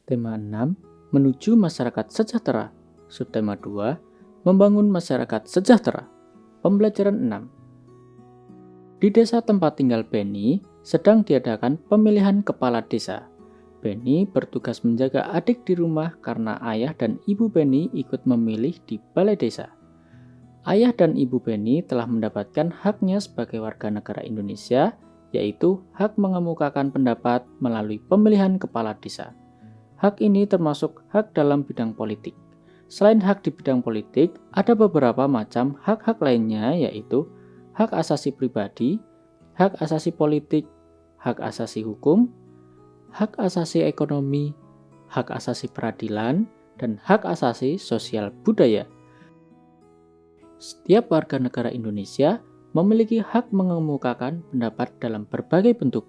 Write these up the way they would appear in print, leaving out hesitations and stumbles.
Tema 6, menuju masyarakat sejahtera. Subtema 2, membangun masyarakat sejahtera. Pembelajaran 6. Di desa tempat tinggal Benny, sedang diadakan pemilihan kepala desa. Benny bertugas menjaga adik di rumah karena ayah dan ibu Benny ikut memilih di balai desa. Ayah dan ibu Benny telah mendapatkan haknya sebagai warga negara Indonesia, yaitu hak mengemukakan pendapat melalui pemilihan kepala desa. Hak ini termasuk hak dalam bidang politik. Selain hak di bidang politik, ada beberapa macam hak-hak lainnya, yaitu hak asasi pribadi, hak asasi politik, hak asasi hukum, hak asasi ekonomi, hak asasi peradilan, dan hak asasi sosial budaya. Setiap warga negara Indonesia memiliki hak mengemukakan pendapat dalam berbagai bentuk.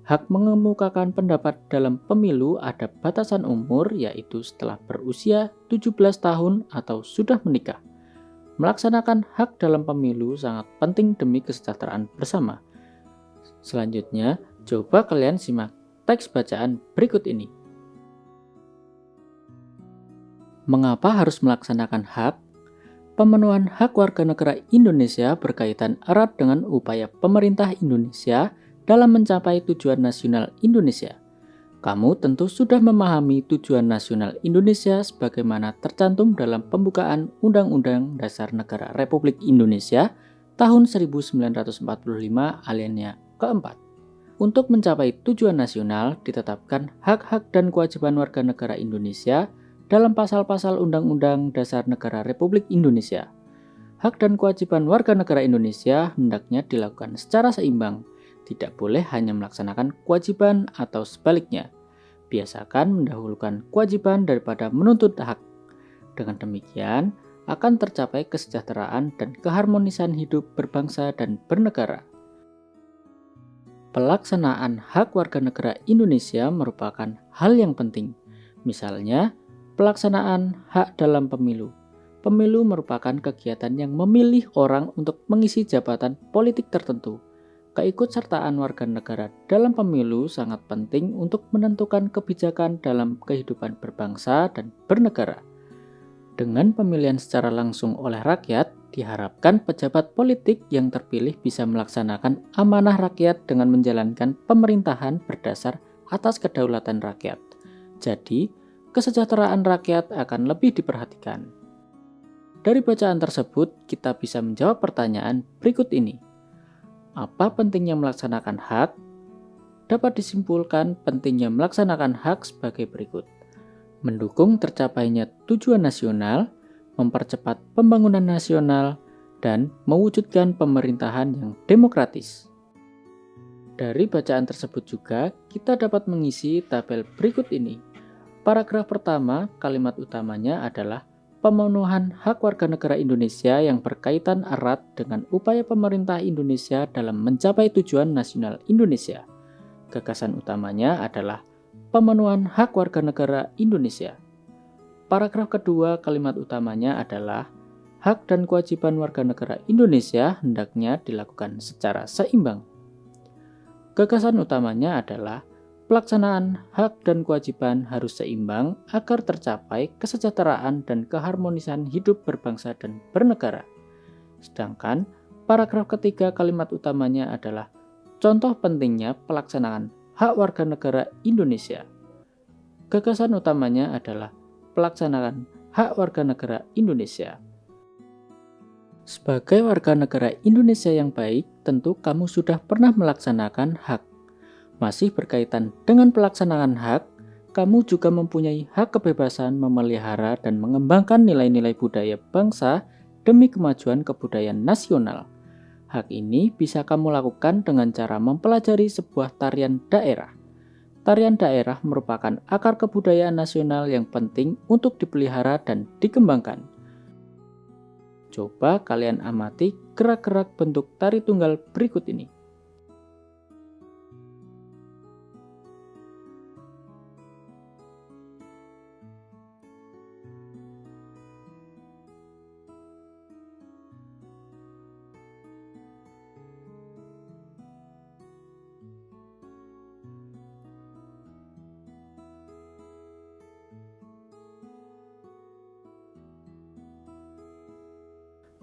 Hak mengemukakan pendapat dalam pemilu ada batasan umur, yaitu setelah berusia 17 tahun atau sudah menikah. Melaksanakan hak dalam pemilu sangat penting demi kesejahteraan bersama. Selanjutnya, coba kalian simak teks bacaan berikut ini. Mengapa harus melaksanakan hak? Pemenuhan hak warga negara Indonesia berkaitan erat dengan upaya pemerintah Indonesia dalam mencapai tujuan nasional Indonesia. Kamu tentu sudah memahami tujuan nasional Indonesia sebagaimana tercantum dalam pembukaan Undang-Undang Dasar Negara Republik Indonesia tahun 1945 alinea keempat. Untuk mencapai tujuan nasional ditetapkan hak-hak dan kewajiban warga negara Indonesia dalam pasal-pasal Undang-Undang Dasar Negara Republik Indonesia. Hak dan kewajiban warga negara Indonesia hendaknya dilakukan secara seimbang. Tidak boleh hanya melaksanakan kewajiban atau sebaliknya. Biasakan mendahulukan kewajiban daripada menuntut hak. Dengan demikian, akan tercapai kesejahteraan dan keharmonisan hidup berbangsa dan bernegara. Pelaksanaan hak warga negara Indonesia merupakan hal yang penting. Misalnya, pelaksanaan hak dalam pemilu. Pemilu merupakan kegiatan yang memilih orang untuk mengisi jabatan politik tertentu. Keikutsertaan warga negara dalam pemilu sangat penting untuk menentukan kebijakan dalam kehidupan berbangsa dan bernegara. Dengan pemilihan secara langsung oleh rakyat, diharapkan pejabat politik yang terpilih bisa melaksanakan amanah rakyat dengan menjalankan pemerintahan berdasar atas kedaulatan rakyat. Jadi, kesejahteraan rakyat akan lebih diperhatikan. Dari bacaan tersebut, kita bisa menjawab pertanyaan berikut ini. Apa pentingnya melaksanakan hak? Dapat disimpulkan pentingnya melaksanakan hak sebagai berikut. Mendukung tercapainya tujuan nasional, mempercepat pembangunan nasional, dan mewujudkan pemerintahan yang demokratis. Dari bacaan tersebut juga, kita dapat mengisi tabel berikut ini. Paragraf pertama, kalimat utamanya adalah pemenuhan hak warga negara Indonesia yang berkaitan erat dengan upaya pemerintah Indonesia dalam mencapai tujuan nasional Indonesia. Gagasan utamanya adalah pemenuhan hak warga negara Indonesia. Paragraf kedua, kalimat utamanya adalah hak dan kewajiban warga negara Indonesia hendaknya dilakukan secara seimbang. Gagasan utamanya adalah pelaksanaan hak dan kewajiban harus seimbang agar tercapai kesejahteraan dan keharmonisan hidup berbangsa dan bernegara. Sedangkan paragraf ketiga kalimat utamanya adalah contoh pentingnya pelaksanaan hak warga negara Indonesia. Gagasan utamanya adalah pelaksanaan hak warga negara Indonesia. Sebagai warga negara Indonesia yang baik, tentu kamu sudah pernah melaksanakan hak. Masih berkaitan dengan pelaksanaan hak, kamu juga mempunyai hak kebebasan memelihara dan mengembangkan nilai-nilai budaya bangsa demi kemajuan kebudayaan nasional. Hak ini bisa kamu lakukan dengan cara mempelajari sebuah tarian daerah. Tarian daerah merupakan akar kebudayaan nasional yang penting untuk dipelihara dan dikembangkan. Coba kalian amati gerak-gerak bentuk tari tunggal berikut ini.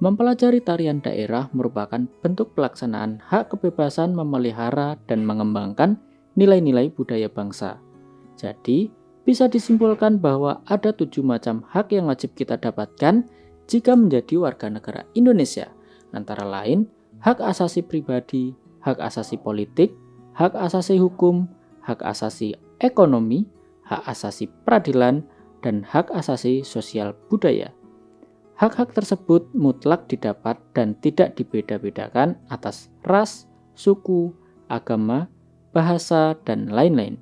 Mempelajari tarian daerah merupakan bentuk pelaksanaan hak kebebasan memelihara dan mengembangkan nilai-nilai budaya bangsa. Jadi, bisa disimpulkan bahwa ada 7 macam hak yang wajib kita dapatkan jika menjadi warga negara Indonesia, antara lain hak asasi pribadi, hak asasi politik, hak asasi hukum, hak asasi ekonomi, hak asasi peradilan, dan hak asasi sosial budaya. Hak-hak tersebut mutlak didapat dan tidak dibeda-bedakan atas ras, suku, agama, bahasa, dan lain-lain.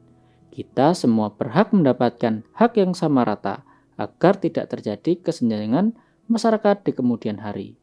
Kita semua berhak mendapatkan hak yang sama rata agar tidak terjadi kesenjangan masyarakat di kemudian hari.